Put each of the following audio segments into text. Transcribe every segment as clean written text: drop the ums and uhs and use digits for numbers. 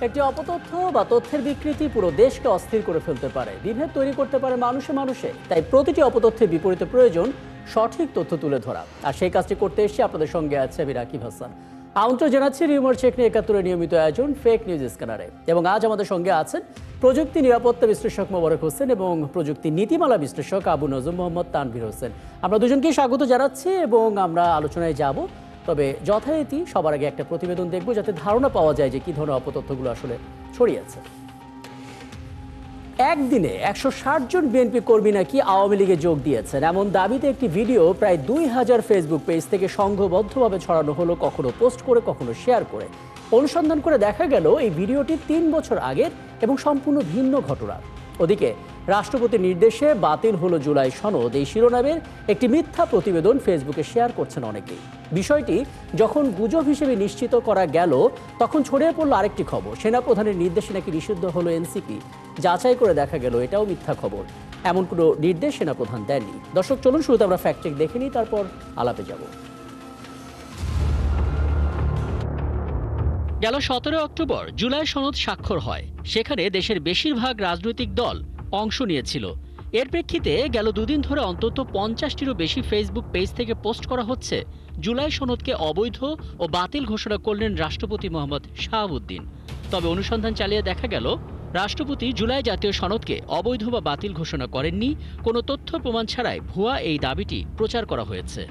একটি অপতথ্য বা তথ্যের বিকৃতি পুরো দেশকে অস্থির করে ফেলতে পারে, বিভেদ তৈরি করতে পারে মানুষে মানুষে। তাই প্রতিটি অপতথ্যের বিপরীতে প্রয়োজন সঠিক তথ্য তুলে ধরা। আর সেই কাজটি করতে এসে আপনাদের সঙ্গে আছে আমি রাকিব হাসান। আমন্ত্রণ জানাচ্ছি রিউমার চেক নিয়ে ৭১-এর নিয়মিত আয়োজন ফেক নিউজ স্ক্যানারে। এবং আজ আমাদের সঙ্গে আছেন প্রযুক্তি নিরাপত্তা বিশ্লেষক মোবারক হোসেন এবং প্রযুক্তি নীতিমালা বিশ্লেষক আবু নজম মোহাম্মদ তানভীর হোসেন। আমরা দুজনকেই স্বাগত জানাচ্ছি এবং আমরা আলোচনায় যাব। তবে যথারীতি সবার আগে একটা প্রতিবেদন দেখব, যাতে ধারণা পাওয়া যায় যে কি ধরনের অপতথ্যগুলো আসলে ছড়িয়েছে। একদিনে ১৬০ জন বিএনপি কর্মী নাকি আওয়ামী লীগে যোগ দিয়েছেন, এমন দাবিতে একটি ভিডিও প্রায় ২০০০ ফেসবুক পেজ থেকে সংঘবদ্ধভাবে ছড়ানো হলো, কখনো পোস্ট করে কখনো শেয়ার করে। অনুসন্ধান করে দেখা গেল এই ভিডিওটি ৩ বছর আগের এবং সম্পূর্ণ ভিন্ন ঘটনা। ওদিকে রাষ্ট্রপতির নির্দেশে বাতিল হলো জুলাই সনদ, এই শিরোনামের একটি মিথ্যা প্রতিবেদন ফেসবুকে শেয়ার করছেন অনেকেই। বিষয়টি যখন গুজব হিসেবে নিশ্চিত করা গেল, তখন ছড়িয়ে পড়লো আরেকটি খবর, সেনাপ্রধানের নির্দেশে নাকি নিষিদ্ধ হলো এনসিপি। যাচাই করে দেখা গেল এটাও মিথ্যা খবর, এমন কোনো নির্দেশ সেনাপ্রধান দেননি। দর্শক, চলুন শুরুতে আমরা ফ্যাক্ট চেক দেখে নিই, তারপর আলাপে যাব। গেল ১৭ অক্টোবর জুলাই সনদ স্বাক্ষর হয়। সেখানে দেশের বেশিরভাগ রাজনৈতিক দল অংশ নিয়েছিল। এর প্রেক্ষিতে গেল দুদিন ধরে অন্তত ৫০টিরও বেশি ফেসবুক পেজ থেকে পোস্ট করা হচ্ছে জুলাই সনদকে অবৈধ ও বাতিল ঘোষণা করলেন রাষ্ট্রপতি মোহাম্মদ শাহাবুদ্দিন। তবে অনুসন্ধান চালিয়ে দেখা গেল রাষ্ট্রপতি জুলাই জাতীয় সনদকে অবৈধ বা বাতিল ঘোষণা করেননি। কোনো তথ্য প্রমাণ ছাড়াই ভুয়া এই দাবিটি প্রচার করা হয়েছে।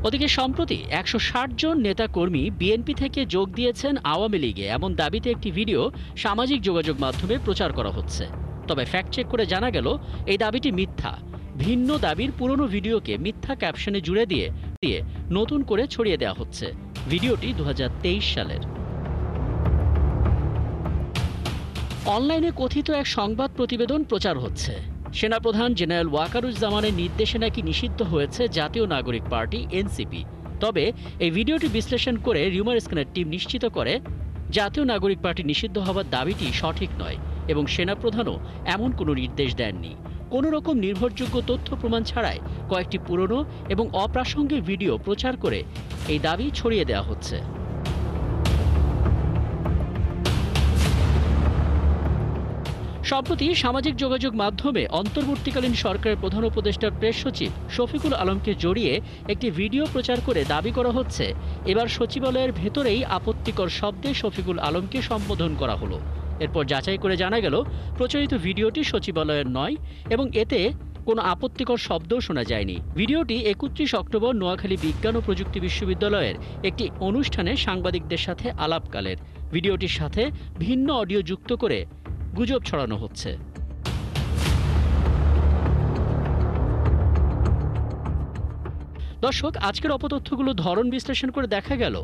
ওদিকে সম্প্রতি ১৬০ জন নেতাকর্মী বিএনপি থেকে যোগ দিয়েছেন আওয়ামী লীগে, এমন দাবিতে একটি ভিডিও সামাজিক যোগাযোগ মাধ্যমে প্রচার করা হচ্ছে। তবে ফ্যাক্ট চেক করে জানা গেল এই দাবিটি মিথ্যা। ভিন্ন দাবির পুরনো ভিডিওকে মিথ্যা ক্যাপশনে জুড়ে দিয়ে নতুন করে ছড়িয়ে দেওয়া হচ্ছে। ভিডিওটি ২০২৩ সালের। অনলাইনে কথিত এক সংবাদ প্রতিবেদন প্রচার হচ্ছে। সেনাপ্রধান জেনারেল ওয়াকারুজ্জামানের নির্দেশে নাকি নিষিদ্ধ হয়েছে জাতীয় নাগরিক পার্টি এনসিপি। তবে এই ভিডিওটি বিশ্লেষণ করে রিউমার স্ক্যানার টিম নিশ্চিত করে জাতীয় নাগরিক পার্টি নিষিদ্ধ হওয়ার দাবিটি সঠিক নয় এবং সেনাপ্রধানও এমন কোনো নির্দেশ দেননি। কোনো রকম নির্ভরযোগ্য তথ্য প্রমাণ ছাড়াই কয়েকটি পুরনো এবং অপ্রাসঙ্গিক ভিডিও প্রচার করে এই দাবি ছড়িয়ে দেওয়া হচ্ছে। সম্প্রতি সামাজিক যোগাযোগ মাধ্যমে অন্তর্বর্তীকালীন সরকারের প্রধান উপদেষ্টার প্রেস সচিব শফিকুল আলমকে জড়িয়ে একটি ভিডিও প্রচার করে দাবি করা হচ্ছে এবার সচিবালয়ের ভেতরেই আপত্তিকর শব্দে শফিকুল আলমকে সম্বোধন করা হলো। এরপর যাচাই করে জানা গেল প্রচারিত ভিডিওটি সচিবালয়ের নয় এবং এতে কোনো আপত্তিকর শব্দও শোনা যায়নি। ভিডিওটি ৩১ অক্টোবর নোয়াখালী বিজ্ঞান ও প্রযুক্তি বিশ্ববিদ্যালয়ের একটি অনুষ্ঠানে সাংবাদিকদের সাথে আলাপকালের। ভিডিওটির সাথে ভিন্ন অডিও যুক্ত করে গুজব ছড়ানো হচ্ছে। দর্শক, আজকের অপতথ্যগুলো ধরন বিশ্লেষণ করে দেখা গেল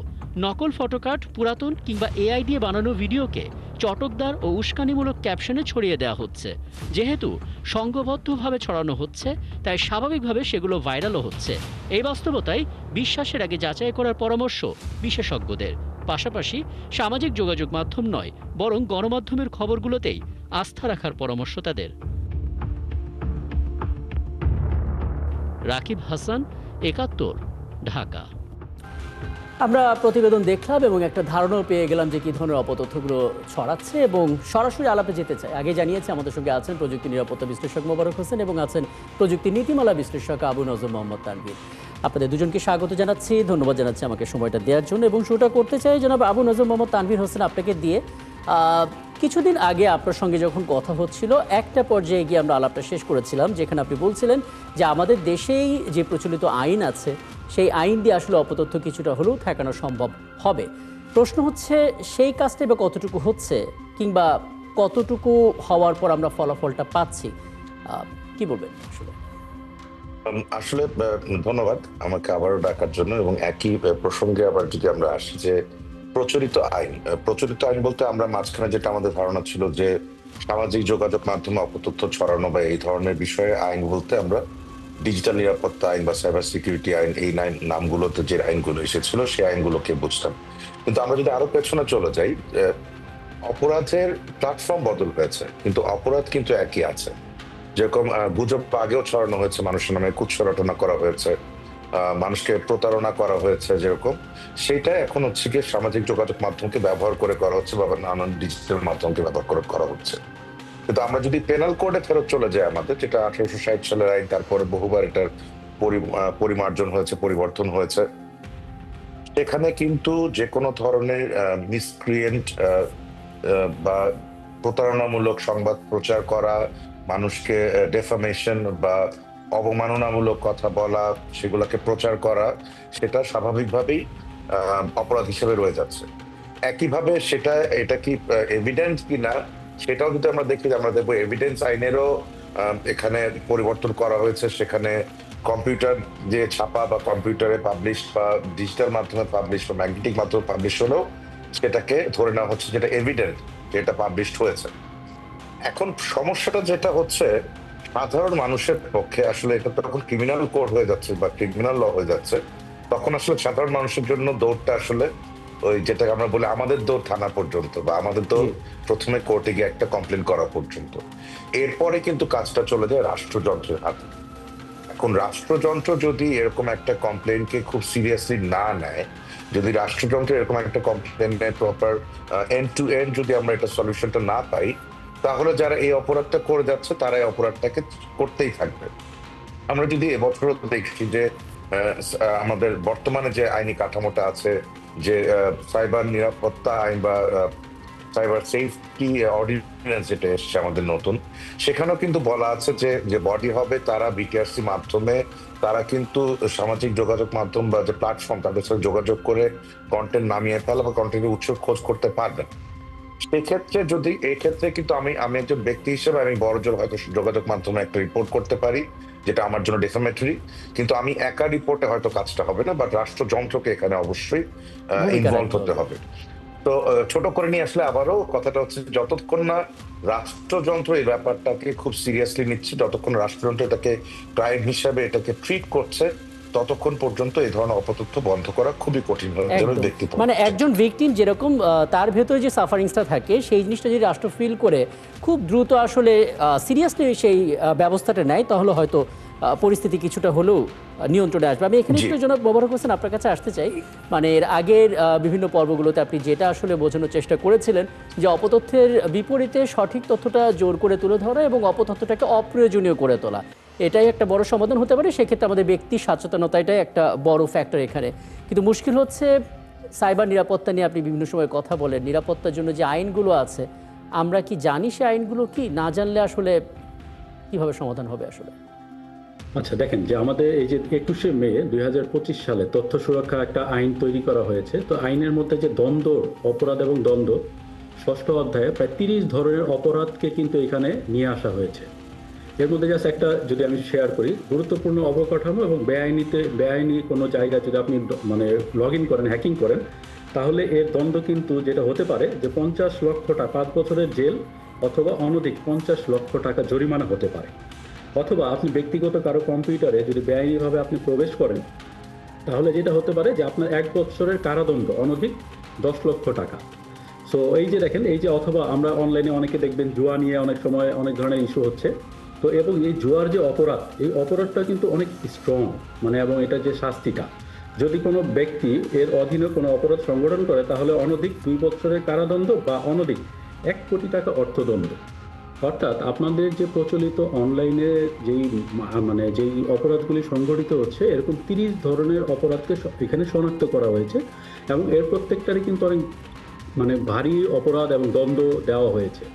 নকল ফটোকার্ড, পুরাতন কিংবা এআই দিয়ে বানানো ভিডিওকে চটকদার ও উস্কানিমূলক ক্যাপশনে ছড়িয়ে দেওয়া হচ্ছে। যেহেতু সংঘবদ্ধভাবে ছড়ানো হচ্ছে, তাই স্বাভাবিকভাবে সেগুলো ভাইরালও হচ্ছে। এই বাস্তবতায় বিশ্বাসের আগে যাচাই করার পরামর্শ বিশেষজ্ঞদের। পাশাপাশি সামাজিক যোগাযোগ মাধ্যম নয়, বরং গণমাধ্যমের খবরগুলোতেই আস্থা রাখার পরামর্শ তাদের। রাকিব হাসান, ৭১, ঢাকা। আমরা প্রতিবেদন দেখলাম এবং একটা ধারণাও পেয়ে গেলাম যে কি ধরনের অপতথ্যগুলো ছড়াচ্ছে, এবং সরাসরি আলাপে যেতে চাই। আগে জানিয়েছি আমাদের সঙ্গে আছেন প্রযুক্তি নিরাপত্তা বিশ্লেষক মোবারক হোসেন এবং আছেন প্রযুক্তি নীতিমালা বিশ্লেষক আবু নজম মোহাম্মদ তানভীর। আপনাদের দুজনকে স্বাগত জানাচ্ছি, ধন্যবাদ জানাচ্ছি আমাকে সময়টা দেওয়ার জন্য। এবং শুরুটা করতে চাই জনাব আবু নজম মোহাম্মদ তানভীর হোসেন, আপনাকে দিয়ে। কিছুদিন আগে আপনার সঙ্গে যখন কথা হচ্ছিল, একটা পর্যায়ে গিয়ে আমরা আলাপটা শেষ করেছিলাম, যেখানে আপনি বলছিলেন যে আমাদের দেশেই যে প্রচলিত আইন আছে, সেই আইন দিয়ে আসলে অপতথ্য কিছুটা হলেও ঠেকানো সম্ভব হবে। প্রশ্ন হচ্ছে সেই কাজটা বা কতটুকু হচ্ছে, কিংবা কতটুকু হওয়ার পর আমরা ফলাফলটা পাচ্ছি, কি বলবেন আসলে? আসলে ধন্যবাদ আমাকে আবারও ডাকার জন্য। এবং একই প্রসঙ্গে আবার যদি আমরা আসি যে প্রচলিত আইন বলতে আমরা মাঝখানে যেটা আমাদের ধারণা ছিল যে সামাজিক যোগাযোগ মাধ্যমে অপতথ্য ছড়ানো বা এই ধরনের বিষয়ে আইন বলতে আমরা ডিজিটাল নিরাপত্তা আইন বা সাইবার সিকিউরিটি আইন, এই নামগুলোতে যে আইনগুলো এসেছিল সেই আইনগুলোকে বুঝতাম। কিন্তু আমরা যদি আরো পেছনে চলে যাই, অপরাধের প্ল্যাটফর্ম বদল হয়েছে কিন্তু অপরাধ কিন্তু একই আছে। যেরকম গুজব আগেও ছড়ানো হয়েছে, মানুষের নামে কুৎসা রটনা করা হয়েছে, মানুষকে প্রতারণা করা হয়েছে যেরকম, সেটা এখন হচ্ছে গিয়ে সামাজিক যোগাযোগ মাধ্যমকে ব্যবহার করে করা হচ্ছে বা নানান ডিজিটাল মাধ্যমকে ব্যবহার করে করা হচ্ছে। কিন্তু আমরা যদি পেনাল কোডে ফেরত চলে যাই, আমাদের যেটা 1860 সালের আইন, তারপরে বহুবার এটার পরিমার্জন হয়েছে, পরিবর্তন হয়েছে, এখানে কিন্তু যে কোনো ধরনের মিসক্রিয়েন্ট বা প্রতারণামূলক সংবাদ প্রচার করা, মানুষকে ডেফামেশন বা অবমাননামূলক কথা বলা, সেগুলোকে প্রচার করা, সেটা স্বাভাবিকভাবেই অপরাধ হিসেবে রয়ে যাচ্ছে। একইভাবে এটা কি এভিডেন্স কিনা সেটাও যদি আমরা দেখি, আমরা দেখবো এভিডেন্স আইনেরও এখানে পরিবর্তন করা হয়েছে। সেখানে কম্পিউটার যে ছাপা বা কম্পিউটারে পাবলিশ বা ডিজিটাল মাধ্যমে পাবলিশ বা ম্যাগনেটিক মাধ্যমে পাবলিশ হলেও সেটাকে ধরে নেওয়া হচ্ছে যেটা এভিডেন্ট, যেটা পাবলিশড হয়েছে। এখন সমস্যাটা যেটা হচ্ছে, সাধারণ মানুষের পক্ষে আসলে এটা তখন ক্রিমিনাল কোড হয়ে যাচ্ছে বা ক্রিমিনাল ল হয়ে যাচ্ছে, তখন আসলে সাধারণ মানুষের জন্য দৌড়টা আসলে ওই যেটা আমরা বলি আমাদের দৌড় থানা পর্যন্ত, বা আমাদের দৌড় প্রথমে কোর্টে গিয়ে একটা কমপ্লেন করা পর্যন্ত। এরপরে কিন্তু কাজটা চলে যায় রাষ্ট্রযন্ত্রের হাতে। এখন রাষ্ট্রযন্ত্র যদি এরকম একটা কমপ্লেনকে খুব সিরিয়াসলি না নেয়, যদি রাষ্ট্রযন্ত্র এরকম একটা কমপ্লেনের প্রপার এন্ড টু এন্ড যদি আমরা এটা সলিউশনটা না পাই, তাহলে যারা এই অপরাধটা করে যাচ্ছে তারা এই অপরাধটাকে করতেই থাকবে। আমরা যদি এবছর দেখি যে আমাদের বর্তমানে যে আইনি কাঠামোটা আছে, যে সাইবার নিরাপত্তা আইন বা সাইবার সেফটি অর্ডিন্যান্স যেটা এসছে আমাদের নতুন, সেখানেও কিন্তু বলা আছে যে যে বডি হবে তারা বিটিআরসি মাধ্যমে তারা কিন্তু সামাজিক যোগাযোগ মাধ্যম বা যে প্ল্যাটফর্ম তাদের সাথে যোগাযোগ করে কন্টেন্ট নামিয়ে ফেলা বা কন্টেন্টের উৎস খোঁজ করতে পারবেন। সেক্ষেত্রে যদি এই ক্ষেত্রে কিন্তু আমি আমি একজন ব্যক্তি হিসেবে আমি বড়জোর হয়তো যোগাযোগ মাধ্যমে একটা রিপোর্ট করতে পারি, যেটা আমার জন্য ডেফামেটরি, কিন্তু আমি একা রিপোর্টে হয়তো কাজটা হবে না, বাট রাষ্ট্রযন্ত্রকে এখানে অবশ্যই ভূমিকা ইনভলভ রাখতে হতে হবে। তো ছোট করে নিয়ে আসলে আবারও কথাটা হচ্ছে, যতক্ষণ না রাষ্ট্রযন্ত্র এই ব্যাপারটাকে খুব সিরিয়াসলি নিচ্ছে, যতক্ষণ রাষ্ট্রযন্ত্র এটাকে ক্রাইম হিসাবে এটাকে ট্রিট করছে, ততক্ষণ পর্যন্ত এই ধরনের অপতথ্য বন্ধ করা খুবই কঠিন হয়ে যাবে একদম। ব্যক্তি মানে পর্যায়ে। একজন ভিকটিম যেরকম তার ভেতরে যে সাফারিংসটা থাকে সেই জিনিসটা যদি রাষ্ট্র ফিল করে খুব দ্রুত আসলে সিরিয়াসলি সেই ব্যবস্থাটা নেয়, তাহলে হয়তো পরিস্থিতি কিছুটা হলেও নিয়ন্ত্রণে আসবে। আমি এখানে জি। একটু জনাব মোবারক হোসেন আপনার কাছে আসতে চাই। মানে এর আগের বিভিন্ন পর্বগুলোতে আপনি যেটা আসলে বোঝানোর চেষ্টা করেছিলেন যে অপতথ্যের বিপরীতে সঠিক তথ্যটা জোর করে তুলে ধরা এবং অপতথ্যটাকে অপ্রয়োজনীয় করে তোলা, এটাই একটা বড় সমাধান হতে পারে। সেক্ষেত্রে আমাদের ব্যক্তি সচেতনতাটাই একটা বড় ফ্যাক্টর এখানে। কিন্তু মুশকিল হচ্ছে সাইবার নিরাপত্তা নিয়ে আপনি বিভিন্ন সময় কথা বলেন, নিরাপত্তার জন্য যে আইনগুলো আছে আমরা কি জানি সে আইনগুলো কি? না জানলে আসলে কিভাবে সমাধান হবে আসলে? আচ্ছা, দেখেন যে আমাদের এই যে 21শে মে 2025 সালে তথ্য সুরক্ষা একটা আইন তৈরি করা হয়েছে। তো আইনের মধ্যে যে দ্বন্দ্ব অপরাধ এবং দ্বন্দ্ব 6ষ্ঠ অধ্যায়ে প্রায় 30 ধরনের অপরাধকে কিন্তু এখানে নিয়ে আসা হয়েছে। এর মধ্যে জাস্ট একটা যদি আমি শেয়ার করি, গুরুত্বপূর্ণ অবকাঠামো এবং বেআইনি কোনো জায়গায় যদি আপনি মানে লগ ইন করেন, হ্যাকিং করেন, তাহলে এর দ্বন্দ্ব কিন্তু যেটা হতে পারে যে 50 লক্ষ টাকা, 5 বছরের জেল অথবা অনধিক 50 লক্ষ টাকা জরিমানা হতে পারে। অথবা আপনি ব্যক্তিগত কারো কম্পিউটারে যদি বেআইনিভাবে আপনি প্রবেশ করেন, তাহলে যেটা হতে পারে যে আপনার 1 বছরের কারাদণ্ড অনধিক 10 লক্ষ টাকা। সো এই যে দেখেন, এই যে অথবা আমরা অনলাইনে অনেকে দেখবেন জুয়া নিয়ে অনেক সময় অনেক ধরনের ইস্যু হচ্ছে। তো এবং এই জুয়ার যে অপরাধ, এই অপরাধটা কিন্তু অনেক স্ট্রং, মানে এবং এটা যে শাস্তিটা, যদি কোনো ব্যক্তি এর অধীনে কোনো অপরাধ সংগঠন করে তাহলে অনধিক 2 বছরের কারাদণ্ড বা অনধিক 1 কোটি টাকা অর্থদণ্ড। অর্থাৎ আপনাদের যে প্রচলিত অনলাইনে যেই অপরাধগুলি সংঘটিত হচ্ছে, এরকম 30 ধরনের অপরাধকে এখানে শনাক্ত করা হয়েছে এবং এর প্রত্যেকটারই কিন্তু অনেক ভারী অপরাধ এবং দ্বন্দ্ব দেওয়া হয়েছে।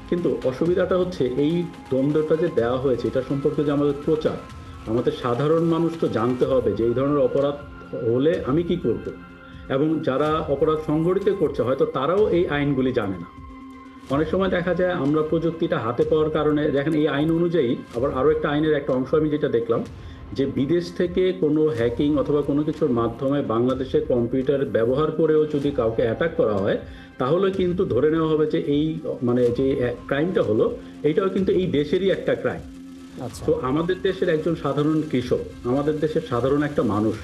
কিন্তু অসুবিধাটা হচ্ছে এই দ্বন্দ্বটা যে দেওয়া হয়েছে এটা সম্পর্কে যে আমাদের প্রচার, আমাদের সাধারণ মানুষ তো জানতে হবে যে এই ধরনের অপরাধ হলে আমি কি করব, এবং যারা অপরাধ সংঘটিত করছে হয়তো তারাও এই আইনগুলি জানে না। অনেক সময় দেখা যায় আমরা প্রযুক্তিটা হাতে পাওয়ার কারণে, দেখেন এই আইন অনুযায়ী আবার আরও একটা আইনের একটা অংশ আমি যেটা দেখলাম, যে বিদেশ থেকে কোনো হ্যাকিং অথবা কোনো কিছুর মাধ্যমে বাংলাদেশের কম্পিউটার ব্যবহার করেও যদি কাউকে অ্যাটাক করা হয়, তাহলে কিন্তু ধরে নেওয়া হবে যে এই যে ক্রাইমটা হলো এইটাও কিন্তু এই দেশেরই একটা ক্রাইম। আচ্ছা। তো আমাদের দেশের একজন সাধারণ কৃষক, আমাদের দেশের সাধারণ একটা মানুষ,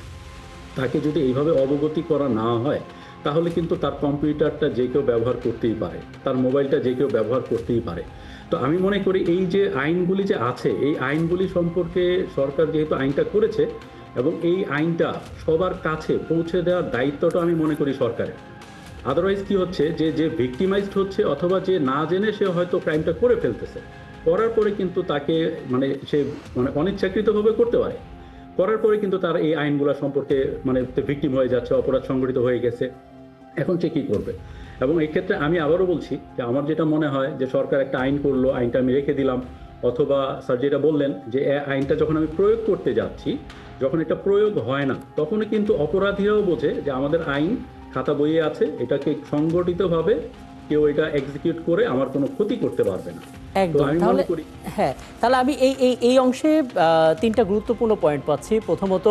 তাকে যদি এইভাবে অবগতি করা না হয়, তাহলে কিন্তু তার কম্পিউটারটা যে কেউ ব্যবহার করতেই পারে, তার মোবাইলটা যে কেউ ব্যবহার করতেই পারে। তো আমি মনে করি এই যে আইনগুলি যে আছে, এই আইনগুলি সম্পর্কে সরকার যেহেতু আইনটা করেছে, এবং এই আইনটা সবার কাছে পৌঁছে দেওয়ার দায়িত্বটা আমি মনে করি সরকারের। আদারওয়াইজ কি হচ্ছে, যে যে ভিক্টিমাইজড হচ্ছে অথবা যে না জেনে সে হয়তো ক্রাইমটা করে ফেলতেছে, করার পরে কিন্তু তাকে সে অনিচ্ছাকৃতভাবে করতে পারে, করার পরে কিন্তু তার এই আইনগুলো সম্পর্কে ভিকটিম হয়ে যাচ্ছে, অপরাধ সংঘটিত হয়ে গেছে, এখন সে কি করবে। এবং এই ক্ষেত্রে আমি আবারও বলছি যে আমার যেটা মনে হয় যে সরকার একটা আইন করলো, আইনটা আমি রেখে দিলাম, অথবা স্যার যেটা বললেন যে আইনটা যখন আমি প্রয়োগ করতে যাচ্ছি, যখন এটা প্রয়োগ হয় না, তখন কিন্তু অপরাধীরাও বোঝে যে আমাদের আইন খাতা বইয়ে আছে, এটাকে সংগঠিতভাবে কেউ এটা এক্সিকিউট করে আমার কোনো ক্ষতি করতে পারবে না। তো একদম। আমি তাহলে মনে করি হ্যাঁ, তাহলে আমি এই এই এই অংশে তিনটা গুরুত্বপূর্ণ পয়েন্ট পাচ্ছি। প্রথমত,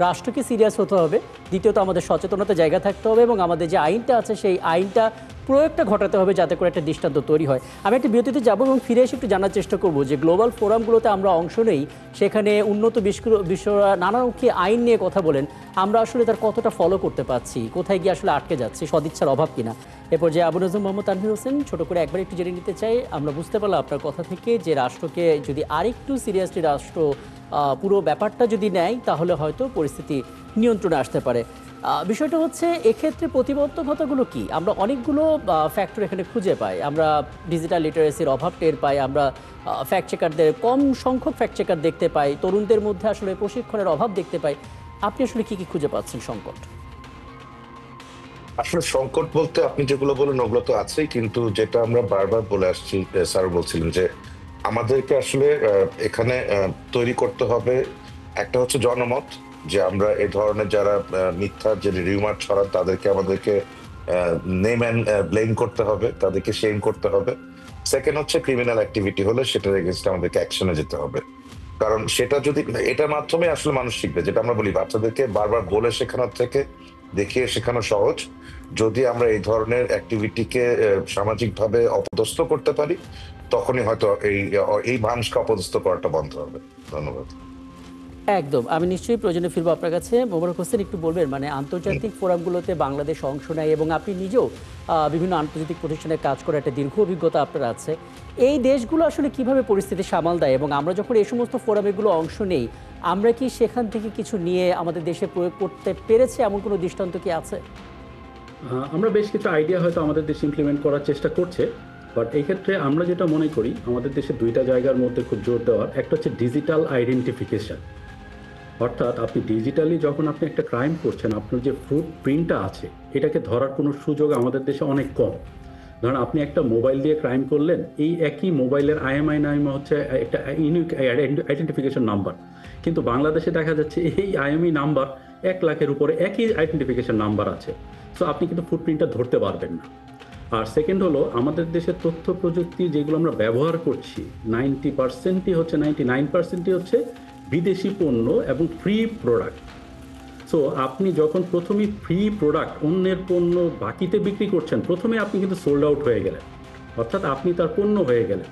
রাষ্ট্রকে সিরিয়াস হতে হবে। দ্বিতীয়ত, আমাদের সচেতনতার জায়গা থাকতে হবে এবং আমাদের যে আইনটা আছে সেই আইনটা প্রয়োগটা ঘটাতে হবে যাতে করে একটা দৃষ্টান্ত তৈরি হয়। আমি একটা বিরতিতে যাব এবং ফিরে এসে একটু জানার চেষ্টা করব যে গ্লোবাল ফোরামগুলোতে আমরা অংশ নেই, সেখানে উন্নত বিশ্বরা নানামুখী আইন নিয়ে কথা বলেন, আমরা আসলে তার কতটা ফলো করতে পারছি, কোথায় গিয়ে আসলে আটকে যাচ্ছি, সদিচ্ছার অভাব কিনা। এরপর যে আবু নজর মোহাম্মদ তানভীর হোসেন, ছোট করে একবার একটু জেনে নিতে চাই, আমরা বুঝতে পারলাম আপনার কথা থেকে যে রাষ্ট্রকে যদি আরেকটু সিরিয়াসলি রাষ্ট্র পুরো ব্যাপারটা যদি নেয় তাহলে হয়তো পরিস্থিতি নিয়ন্ত্রণে আসতে পারে। বিষয়টা হচ্ছে এক্ষেত্রে প্রতিবন্ধকতাগুলো কি? আমরা অনেকগুলো ফ্যাক্টর এখানে খুঁজে পাই। আমরা ডিজিটাল লিটারেসির অভাব টের পাই, আমরা ফ্যাক্ট চেকারদের কম সংখ্যক ফ্যাক্ট চেকার দেখতে পাই, তরুণদের মধ্যে আসলে প্রশিক্ষণের অভাব দেখতে পাই। আপনি আসলে কি কি খুঁজে পাচ্ছেন সংকট? আসলে সংকট বলতে আপনি যেগুলো বলেন ওগুলো তো আছেই, কিন্তু যেটা আমরা বারবার বলে আসছি, স্যার বলছিলেন যে আমাদেরকে আসলে এখানে তৈরি করতে হবে একটা হচ্ছে জনমত, যে আমরা এই ধরনের যারা মিথ্যা যে রিউমার ছড়ান তাদেরকে আমাদেরকে নেম অ্যান্ড ব্লেম করতে হবে, তাদেরকে শেম করতে হবে। সেকেন্ড হচ্ছে ক্রিমিনাল অ্যাক্টিভিটি হলে সেটার এগেনস্টে আমাদেরকে অ্যাকশনে যেতে হবে, কারণ সেটা যদি এটার মাধ্যমে আসলে মানুষ শিখবে। যেটা আমরা বলি বাচ্চাদেরকে বারবার বলে শেখানোর থেকে দেখিয়ে শেখানো সহজ। যদি আমরা এই ধরনের অ্যাক্টিভিটিকে সামাজিকভাবে অপদস্থ করতে পারি, তখনই হয়তো এই মানুষকে অপদস্থ করাটা বন্ধ হবে। ধন্যবাদ। একদম। আমি নিশ্চয়ই প্রয়োজনে ফিরবো আপনার কাছে। মোবারক হোসেন, একটু বলবেন মানে আন্তর্জাতিক ফোরামগুলোতে বাংলাদেশ অংশ নেয় এবং আপনি নিজেও বিভিন্ন আন্তর্জাতিক প্রতিষ্ঠানে কাজ করার একটা দীর্ঘ অভিজ্ঞতা আপনার আছে। এই দেশগুলো আসলে কিভাবে পরিস্থিতি সামাল দেয় এবং আমরা যখন এই সমস্ত ফোরামগুলো অংশ নেই, আমরা কি সেখান থেকে কিছু নিয়ে আমাদের দেশে প্রয়োগ করতে পেরেছে এমন কোনো দৃষ্টান্ত কি আছে? আমরা বেশ কিছু আইডিয়া হয়তো আমাদের দেশে ইমপ্লিমেন্ট করার চেষ্টা করছে, বাট এই ক্ষেত্রে আমরা যেটা মনে করি আমাদের দেশে দুইটা জায়গার মধ্যে খুব জোর দেওয়ার, একটা হচ্ছে ডিজিটাল আইডেন্টিফিকেশন। অর্থাৎ আপনি ডিজিটালি যখন আপনি একটা ক্রাইম করছেন, আপনার যে ফুটপ্রিন্টটা আছে এটাকে ধরার কোনো সুযোগ আমাদের দেশে অনেক কম। ধরুন আপনি একটা মোবাইল দিয়ে ক্রাইম করলেন, এই একই মোবাইলের আইএমআই নাম হচ্ছে একটা ইউনিক আইডেন্টিফিকেশন নাম্বার, কিন্তু বাংলাদেশে দেখা যাচ্ছে এই আইএমআই নাম্বার 1,00,000-এর উপরে একই আইডেন্টিফিকেশন নাম্বার আছে। সো আপনি কিন্তু ফুটপ্রিন্টটা ধরতে পারবেন না। আর সেকেন্ড হলো, আমাদের দেশের তথ্য প্রযুক্তি যেগুলো আমরা ব্যবহার করছি 90%ই হচ্ছে 99%ই হচ্ছে বিদেশি পণ্য এবং ফ্রি প্রোডাক্ট। সো আপনি যখন প্রথমেই ফ্রি প্রোডাক্ট অন্যের পণ্য বাকিতে বিক্রি করছেন, প্রথমে আপনি কিন্তু সোল্ড আউট হয়ে গেলেন, অর্থাৎ আপনি তার পণ্য হয়ে গেলেন।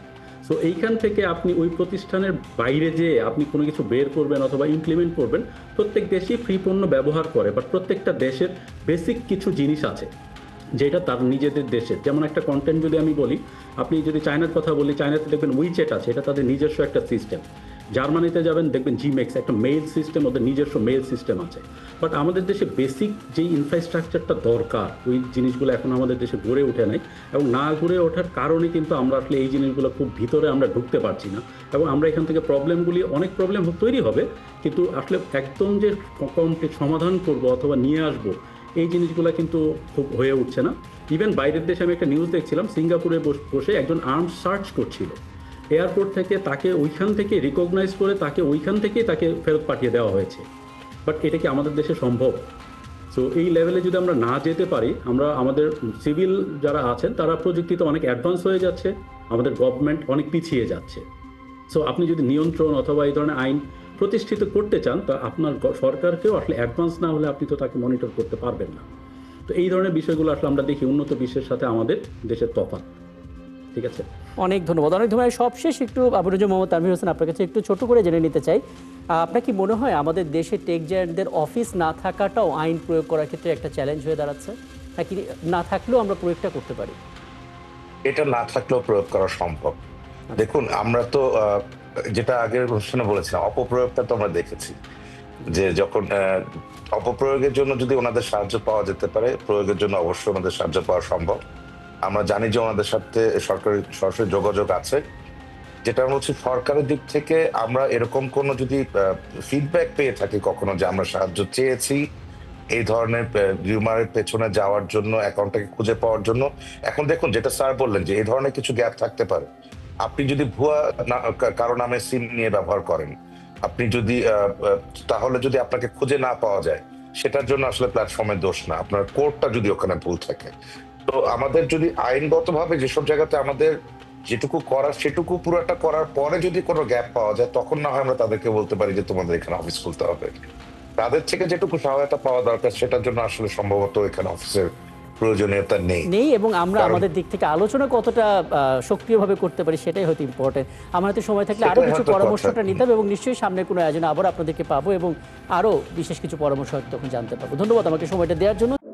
সো এইখান থেকে আপনি ওই প্রতিষ্ঠানের বাইরে যেয়ে আপনি কোনো কিছু বের করবেন অথবা ইমপ্লিমেন্ট করবেন। প্রত্যেক দেশই ফ্রি পণ্য ব্যবহার করে, বাট প্রত্যেকটা দেশের বেসিক কিছু জিনিস আছে যেটা তার নিজেদের দেশের। যেমন একটা কন্টেন্ট যদি আমি বলি, আপনি যদি চায়নার কথা বলি, চায়নাতে দেখবেন উইচ্যাট আছে, এটা তাদের নিজস্ব একটা সিস্টেম। জার্মানিতে যাবেন দেখবেন জিমেক্স, একটা মেইল সিস্টেম, ওদের নিজস্ব মেইল সিস্টেম আছে। বাট আমাদের দেশে বেসিক যে ইনফ্রাস্ট্রাকচারটা দরকার ওই জিনিসগুলো এখন আমাদের দেশে গড়ে ওঠে নাই, এবং না গড়ে ওঠার কারণে কিন্তু আমরা আসলে এই জিনিসগুলো খুব ভিতরে আমরা ঢুকতে পারছি না, এবং আমরা এখান থেকে প্রবলেমগুলি অনেক প্রবলেম তৈরি হবে, কিন্তু আসলে একদম যে কমপ্লিট সমাধান করব অথবা নিয়ে আসবো এই জিনিসগুলো কিন্তু খুব হয়ে উঠছে না। ইভেন বাইরের দেশে আমি একটা নিউজ দেখছিলাম, সিঙ্গাপুরে বসে একজন আর্মস সার্চ করছিল এয়ারপোর্ট থেকে, তাকে ওইখান থেকে রিকগনাইজ করে তাকে ওইখান থেকেই তাকে ফেরত পাঠিয়ে দেওয়া হয়েছে। বাট এটা কি আমাদের দেশে সম্ভব? সো এই লেভেলে যদি আমরা না যেতে পারি, আমরা আমাদের সিভিল যারা আছেন তারা প্রযুক্তিতে অনেক অ্যাডভান্স হয়ে যাচ্ছে, আমাদের গভর্নমেন্ট অনেক পিছিয়ে যাচ্ছে। সো আপনি যদি নিয়ন্ত্রণ অথবা এই ধরনের আইন প্রতিষ্ঠিত করতে চান, তা আপনার সরকারকেও আসলে অ্যাডভান্স না হলে আপনি তো তাকে মনিটর করতে পারবেন না। তো এই ধরনের বিষয়গুলো আসলে আমরা দেখি উন্নত বিশ্বের সাথে আমাদের দেশের তফাৎ। ঠিক আছে, অনেক ধন্যবাদ, অনেক ধন্যবাদ। সবশেষ একটু আবু নজর মোহাম্মদ তানভীর হোসেন, আপনার কাছে একটু ছোট করে জেনে নিতে চাই, আপনার কি মনে হয় আমাদের দেশে টেক জায়ান্টদের অফিস না থাকাটাও আইন প্রয়োগ করার ক্ষেত্রে একটা চ্যালেঞ্জ হয়ে দাঁড়াচ্ছে, নাকি না থাকলেও আমরা প্রয়োগটা করতে পারি? এটা না থাকলেও প্রয়োগ করা সম্ভব। দেখুন, আমরা তো যেটা আগের অনুষ্ঠানে বলেছিলাম, অপপ্রয়োগটা তো আমরা দেখেছি। যে যখন অপপ্রয়োগের জন্য যদি ওনাদের সাহায্য পাওয়া যেতে পারে, প্রয়োগের জন্য অবশ্যই ওনাদের সাহায্য পাওয়া সম্ভব। আমরা জানি যে ওনাদের সাথে সরকারি সরাসরি যোগাযোগ আছে। যেটা হচ্ছে সরকারের দিক থেকে আমরা এরকম কোনো যদি ফিডব্যাক পেয়ে থাকি কখনো যে আমরা সাহায্য চেয়েছি এই ধরনের রিউমারের পেছনে যাওয়ার জন্য, অ্যাকাউন্টটাকে খুঁজে পাওয়ার জন্য। এখন দেখুন, যেটা স্যার বললেন যে এই ধরনের কিছু গ্যাপ থাকতে পারে। আপনি যদি ভুয়া কারো নামে সিম নিয়ে ব্যবহার করেন, আপনি যদি তাহলে যদি আপনাকে খুঁজে না পাওয়া যায়, সেটার জন্য আসলে প্ল্যাটফর্মের দোষ না, আপনার কোডটা যদি ওখানে ভুল থাকে। তো আমাদের যদি আইনগতভাবে যেসব জায়গাতে আমাদের যেটুকু করার সেটুকু পুরোটা করার পরে যদি কোনো গ্যাপ পাওয়া যায়, তখন না হয় আমরা তাদেরকে বলতে পারি যে তোমাদের এখানে অফিস খুলতে হবে। তাদের থেকে যেটুকু সহায়তা পাওয়া দরকার সেটার জন্য আসলে সম্ভবত এখানে অফিসের প্রয়োজনীয়তা নেই। এবং আমরা কারণ- আমাদের দিক থেকে আলোচনা কতটা সক্রিয়ভাবে করতে পারি সেটাই হয়তো ইম্পর্টেন্ট। আমার হাতে সময় থাকলে আরো সেটাই কিছু হয়তো পরামর্শটা কথা। নিতে হবে এবং নিশ্চয়ই সামনে কোনো আয়োজনে আবার আপনাদেরকে পাবো এবং আরো বিশেষ কিছু পরামর্শ হয়তো তখন জানতে পারবো। ধন্যবাদ আমাকে সময়টা দেওয়ার জন্য।